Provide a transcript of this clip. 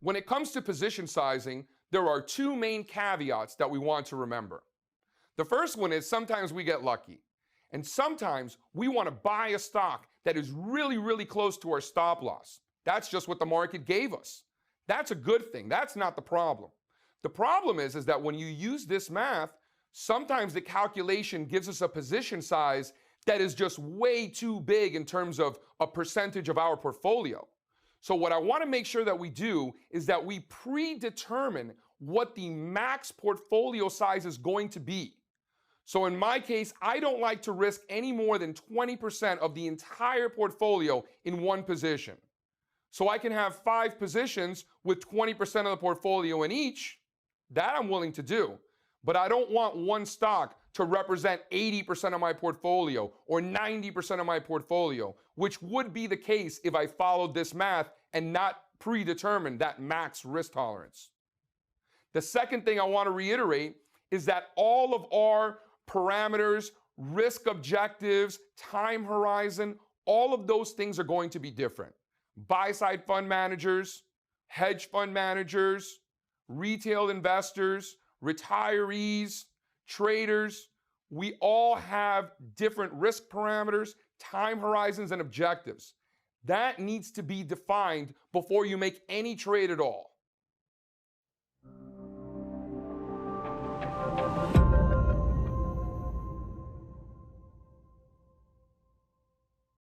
When it comes to position sizing, there are two main caveats that we want to remember. The first one is sometimes we get lucky, and sometimes we want to buy a stock that is really, really close to our stop loss. That's just what the market gave us. That's a good thing. That's not the problem. The problem is that when you use this math, sometimes the calculation gives us a position size that is just way too big in terms of a percentage of our portfolio. So what I want to make sure that we do is that we predetermine what the max portfolio size is going to be. So in my case, I don't like to risk any more than 20% of the entire portfolio in one position. So I can have 5 positions with 20% of the portfolio in each. That I'm willing to do. But I don't want one stock to represent 80% of my portfolio or 90% of my portfolio, which would be the case if I followed this math and not predetermined that max risk tolerance. The second thing I want to reiterate is that all of our parameters, risk objectives, time horizon, all of those things are going to be different. Buy-side fund managers, hedge fund managers, retail investors, retirees, traders, we all have different risk parameters, time horizons, and objectives. That needs to be defined before you make any trade at all.